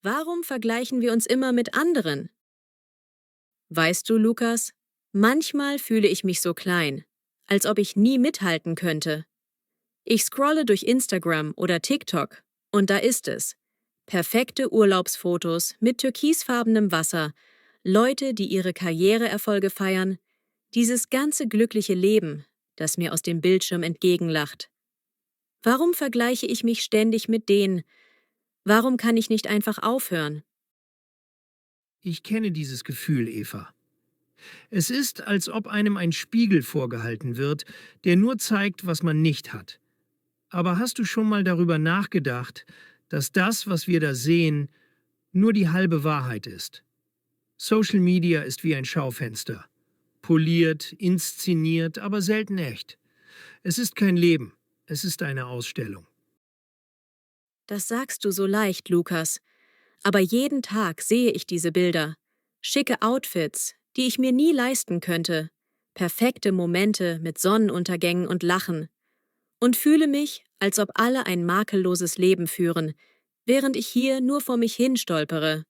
Warum vergleichen wir uns immer mit anderen? Weißt du, Lukas, manchmal fühle ich mich so klein, als ob ich nie mithalten könnte. Ich scrolle durch Instagram oder TikTok und da ist es. Perfekte Urlaubsfotos mit türkisfarbenem Wasser, Leute, die ihre Karriereerfolge feiern, dieses ganze glückliche Leben, das mir aus dem Bildschirm entgegenlacht. Warum vergleiche ich mich ständig mit denen? Warum kann ich nicht einfach aufhören? Ich kenne dieses Gefühl, Eva. Es ist, als ob einem ein Spiegel vorgehalten wird, der nur zeigt, was man nicht hat. Aber hast du schon mal darüber nachgedacht, dass das, was wir da sehen, nur die halbe Wahrheit ist? Social Media ist wie ein Schaufenster. Poliert, inszeniert, aber selten echt. Es ist kein Leben, es ist eine Ausstellung. Das sagst du so leicht, Lukas. Aber jeden Tag sehe ich diese Bilder. Schicke Outfits, die ich mir nie leisten könnte. Perfekte Momente mit Sonnenuntergängen und Lachen. Und fühle mich, als ob alle ein makelloses Leben führen, während ich hier nur vor mich hin stolpere.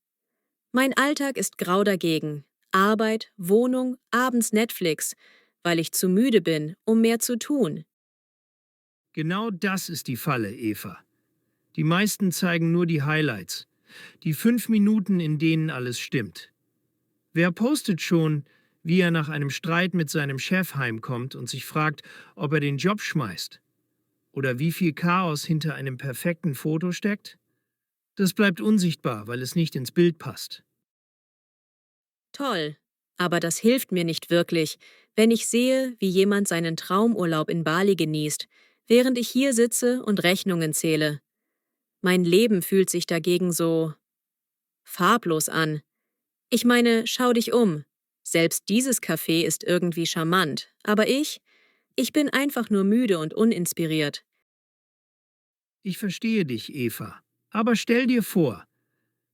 Mein Alltag ist grau dagegen. Arbeit, Wohnung, abends Netflix, weil ich zu müde bin, um mehr zu tun. Genau das ist die Falle, Eva. Die meisten zeigen nur die Highlights, die 5 Minuten, in denen alles stimmt. Wer postet schon, wie er nach einem Streit mit seinem Chef heimkommt und sich fragt, ob er den Job schmeißt? Oder wie viel Chaos hinter einem perfekten Foto steckt? Das bleibt unsichtbar, weil es nicht ins Bild passt. Toll. Aber das hilft mir nicht wirklich, wenn ich sehe, wie jemand seinen Traumurlaub in Bali genießt, während ich hier sitze und Rechnungen zähle. Mein Leben fühlt sich dagegen so farblos an. Ich meine, schau dich um. Selbst dieses Café ist irgendwie charmant, aber ich bin einfach nur müde und uninspiriert. Ich verstehe dich, Eva. Aber stell dir vor,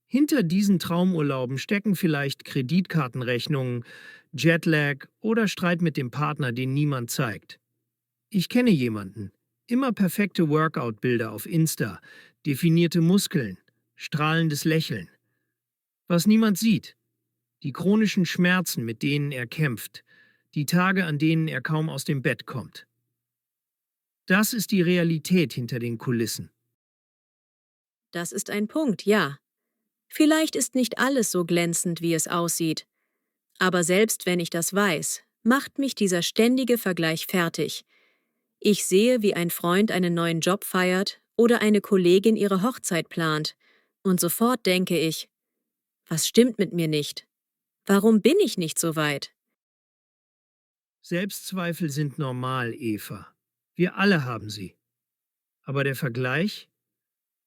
hinter diesen Traumurlauben stecken vielleicht Kreditkartenrechnungen, Jetlag oder Streit mit dem Partner, den niemand zeigt. Ich kenne jemanden. Immer perfekte Workout-Bilder auf Insta, definierte Muskeln, strahlendes Lächeln. Was niemand sieht, die chronischen Schmerzen, mit denen er kämpft, die Tage, an denen er kaum aus dem Bett kommt. Das ist die Realität hinter den Kulissen. Das ist ein Punkt, ja. Vielleicht ist nicht alles so glänzend, wie es aussieht. Aber selbst wenn ich das weiß, macht mich dieser ständige Vergleich fertig. Ich sehe, wie ein Freund einen neuen Job feiert oder eine Kollegin ihre Hochzeit plant. Und sofort denke ich, was stimmt mit mir nicht? Warum bin ich nicht so weit? Selbstzweifel sind normal, Eva. Wir alle haben sie. Aber der Vergleich?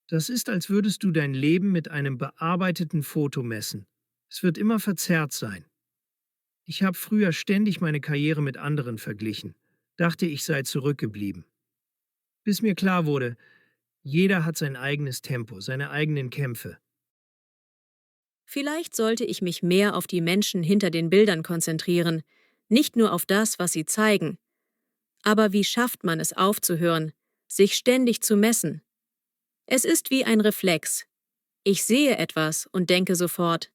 Das ist, als würdest du dein Leben mit einem bearbeiteten Foto messen. Es wird immer verzerrt sein. Ich habe früher ständig meine Karriere mit anderen verglichen, dachte, ich sei zurückgeblieben. Bis mir klar wurde, jeder hat sein eigenes Tempo, seine eigenen Kämpfe. Vielleicht sollte ich mich mehr auf die Menschen hinter den Bildern konzentrieren, nicht nur auf das, was sie zeigen. Aber wie schafft man es aufzuhören, sich ständig zu messen? Es ist wie ein Reflex. Ich sehe etwas und denke sofort,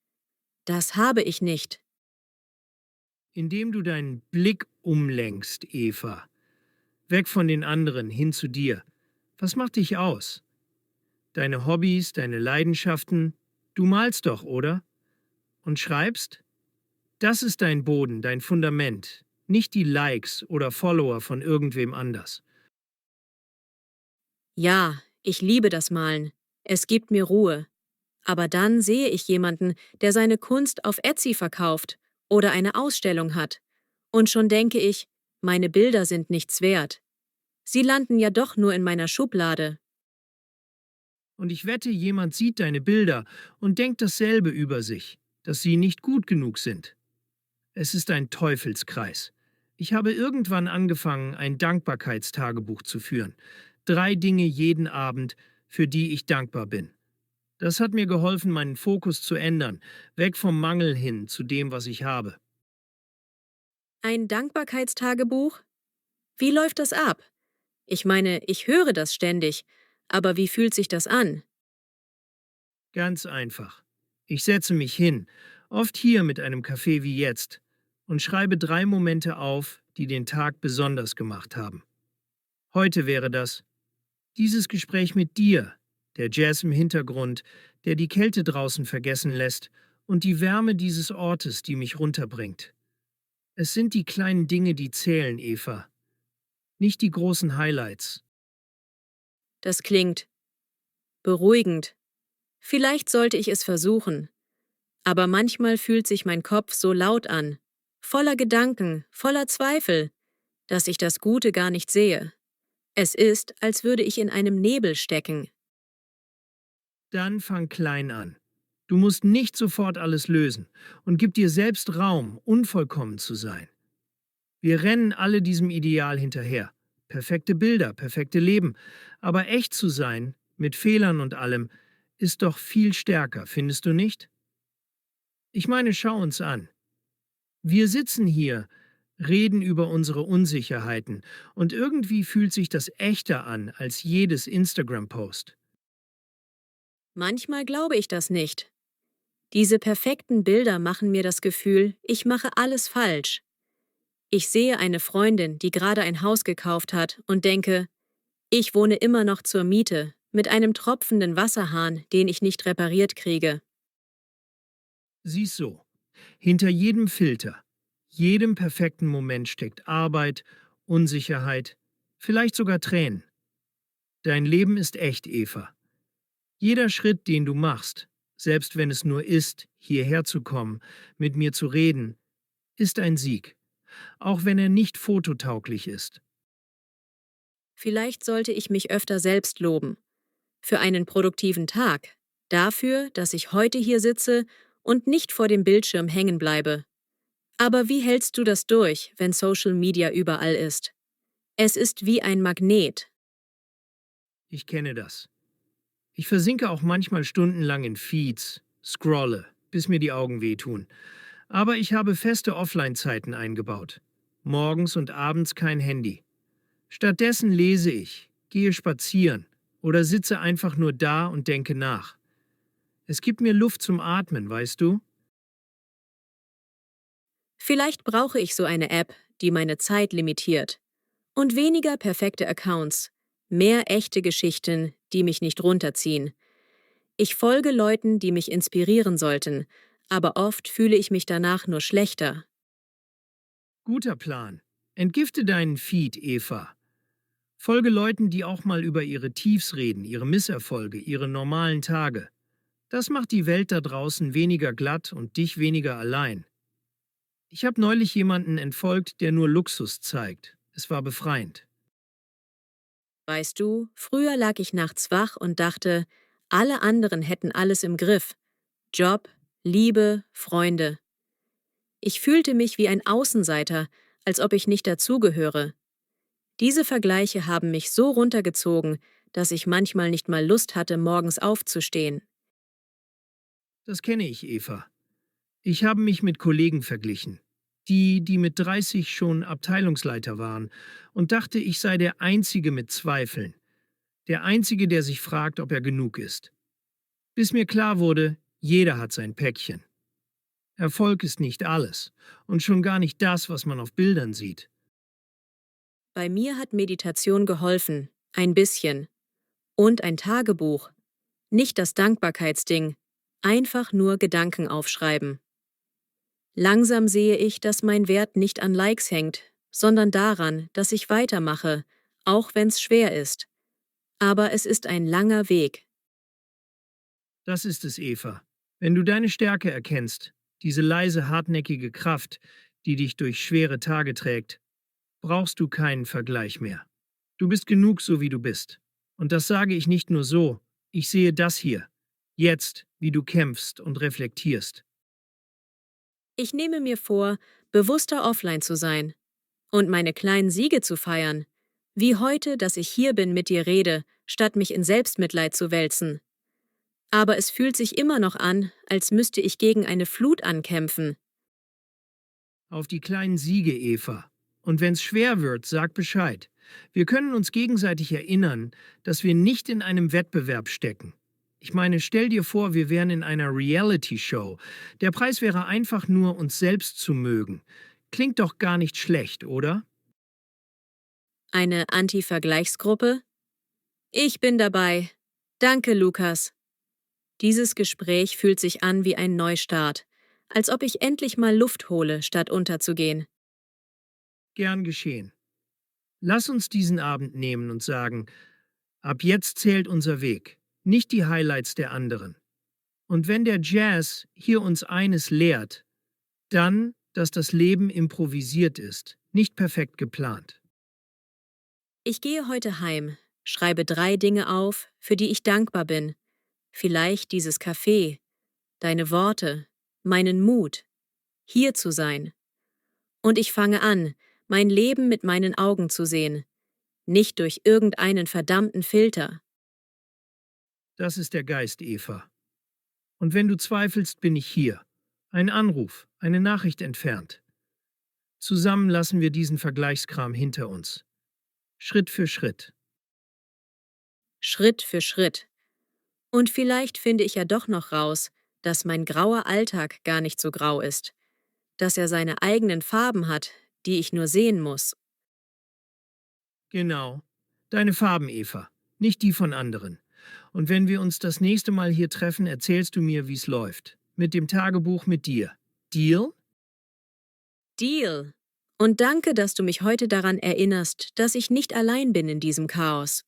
das habe ich nicht. Indem du deinen Blick umlenkst, Eva, weg von den anderen hin zu dir. Was macht dich aus? Deine Hobbys, deine Leidenschaften? Du malst doch, oder? Und schreibst? Das ist dein Boden, dein Fundament, nicht die Likes oder Follower von irgendwem anders. Ja, ich liebe das Malen. Es gibt mir Ruhe. Aber dann sehe ich jemanden, der seine Kunst auf Etsy verkauft oder eine Ausstellung hat. Und schon denke ich, meine Bilder sind nichts wert. Sie landen ja doch nur in meiner Schublade. Und ich wette, jemand sieht deine Bilder und denkt dasselbe über sich, dass sie nicht gut genug sind. Es ist ein Teufelskreis. Ich habe irgendwann angefangen, ein Dankbarkeitstagebuch zu führen. 3 Dinge jeden Abend, für die ich dankbar bin. Das hat mir geholfen, meinen Fokus zu ändern, weg vom Mangel hin zu dem, was ich habe. Ein Dankbarkeitstagebuch? Wie läuft das ab? Ich meine, ich höre das ständig, aber wie fühlt sich das an? Ganz einfach. Ich setze mich hin, oft hier mit einem Kaffee wie jetzt, und schreibe 3 Momente auf, die den Tag besonders gemacht haben. Heute wäre das dieses Gespräch mit dir, der Jazz im Hintergrund, der die Kälte draußen vergessen lässt, und die Wärme dieses Ortes, die mich runterbringt. Es sind die kleinen Dinge, die zählen, Eva, nicht die großen Highlights. Das klingt beruhigend. Vielleicht sollte ich es versuchen. Aber manchmal fühlt sich mein Kopf so laut an, voller Gedanken, voller Zweifel, dass ich das Gute gar nicht sehe. Es ist, als würde ich in einem Nebel stecken. Dann fang klein an. Du musst nicht sofort alles lösen und gib dir selbst Raum, unvollkommen zu sein. Wir rennen alle diesem Ideal hinterher. Perfekte Bilder, perfekte Leben. Aber echt zu sein, mit Fehlern und allem, ist doch viel stärker, findest du nicht? Ich meine, schau uns an. Wir sitzen hier, reden über unsere Unsicherheiten und irgendwie fühlt sich das echter an als jedes Instagram-Post. Manchmal glaube ich das nicht. Diese perfekten Bilder machen mir das Gefühl, ich mache alles falsch. Ich sehe eine Freundin, die gerade ein Haus gekauft hat und denke, ich wohne immer noch zur Miete, mit einem tropfenden Wasserhahn, den ich nicht repariert kriege. Siehst so, hinter jedem Filter, jedem perfekten Moment steckt Arbeit, Unsicherheit, vielleicht sogar Tränen. Dein Leben ist echt, Eva. Jeder Schritt, den du machst, selbst wenn es nur ist, hierher zu kommen, mit mir zu reden, ist ein Sieg, auch wenn er nicht fototauglich ist. Vielleicht sollte ich mich öfter selbst loben. Für einen produktiven Tag. Dafür, dass ich heute hier sitze und nicht vor dem Bildschirm hängen bleibe. Aber wie hältst du das durch, wenn Social Media überall ist? Es ist wie ein Magnet. Ich kenne das. Ich versinke auch manchmal stundenlang in Feeds, scrolle, bis mir die Augen wehtun. Aber ich habe feste Offline-Zeiten eingebaut. Morgens und abends kein Handy. Stattdessen lese ich, gehe spazieren oder sitze einfach nur da und denke nach. Es gibt mir Luft zum Atmen, weißt du? Vielleicht brauche ich so eine App, die meine Zeit limitiert. Und weniger perfekte Accounts. Mehr echte Geschichten, die mich nicht runterziehen. Ich folge Leuten, die mich inspirieren sollten, aber oft fühle ich mich danach nur schlechter. Guter Plan. Entgifte deinen Feed, Eva. Folge Leuten, die auch mal über ihre Tiefs reden, ihre Misserfolge, ihre normalen Tage. Das macht die Welt da draußen weniger glatt und dich weniger allein. Ich habe neulich jemanden entfolgt, der nur Luxus zeigt. Es war befreiend. Weißt du, früher lag ich nachts wach und dachte, alle anderen hätten alles im Griff. Job, Liebe, Freunde. Ich fühlte mich wie ein Außenseiter, als ob ich nicht dazugehöre. Diese Vergleiche haben mich so runtergezogen, dass ich manchmal nicht mal Lust hatte, morgens aufzustehen. Das kenne ich, Eva. Ich habe mich mit Kollegen verglichen. Die mit 30 schon Abteilungsleiter waren und dachte, ich sei der Einzige mit Zweifeln. Der Einzige, der sich fragt, ob er genug ist. Bis mir klar wurde, jeder hat sein Päckchen. Erfolg ist nicht alles und schon gar nicht das, was man auf Bildern sieht. Bei mir hat Meditation geholfen, ein bisschen. Und ein Tagebuch. Nicht das Dankbarkeitsding, einfach nur Gedanken aufschreiben. Langsam sehe ich, dass mein Wert nicht an Likes hängt, sondern daran, dass ich weitermache, auch wenn's schwer ist. Aber es ist ein langer Weg. Das ist es, Eva. Wenn du deine Stärke erkennst, diese leise, hartnäckige Kraft, die dich durch schwere Tage trägt, brauchst du keinen Vergleich mehr. Du bist genug, so wie du bist. Und das sage ich nicht nur so, ich sehe das hier, jetzt, wie du kämpfst und reflektierst. Ich nehme mir vor, bewusster offline zu sein und meine kleinen Siege zu feiern, wie heute, dass ich hier bin, mit dir rede, statt mich in Selbstmitleid zu wälzen. Aber es fühlt sich immer noch an, als müsste ich gegen eine Flut ankämpfen. Auf die kleinen Siege, Eva. Und wenn's schwer wird, sag Bescheid. Wir können uns gegenseitig erinnern, dass wir nicht in einem Wettbewerb stecken. Ich meine, stell dir vor, wir wären in einer Reality-Show. Der Preis wäre einfach nur, uns selbst zu mögen. Klingt doch gar nicht schlecht, oder? Eine Anti-Vergleichsgruppe? Ich bin dabei. Danke, Lukas. Dieses Gespräch fühlt sich an wie ein Neustart, als ob ich endlich mal Luft hole, statt unterzugehen. Gern geschehen. Lass uns diesen Abend nehmen und sagen, ab jetzt zählt unser Weg, nicht die Highlights der anderen. Und wenn der Jazz hier uns eines lehrt, dann, dass das Leben improvisiert ist, nicht perfekt geplant. Ich gehe heute heim, schreibe 3 Dinge auf, für die ich dankbar bin. Vielleicht dieses Café, deine Worte, meinen Mut, hier zu sein. Und ich fange an, mein Leben mit meinen Augen zu sehen, nicht durch irgendeinen verdammten Filter. Das ist der Geist, Eva. Und wenn du zweifelst, bin ich hier. Ein Anruf, eine Nachricht entfernt. Zusammen lassen wir diesen Vergleichskram hinter uns. Schritt für Schritt. Schritt für Schritt. Und vielleicht finde ich ja doch noch raus, dass mein grauer Alltag gar nicht so grau ist, dass er seine eigenen Farben hat, die ich nur sehen muss. Genau. Deine Farben, Eva, nicht die von anderen. Und wenn wir uns das nächste Mal hier treffen, erzählst du mir, wie's läuft. Mit dem Tagebuch mit dir. Deal? Deal. Und danke, dass du mich heute daran erinnerst, dass ich nicht allein bin in diesem Chaos.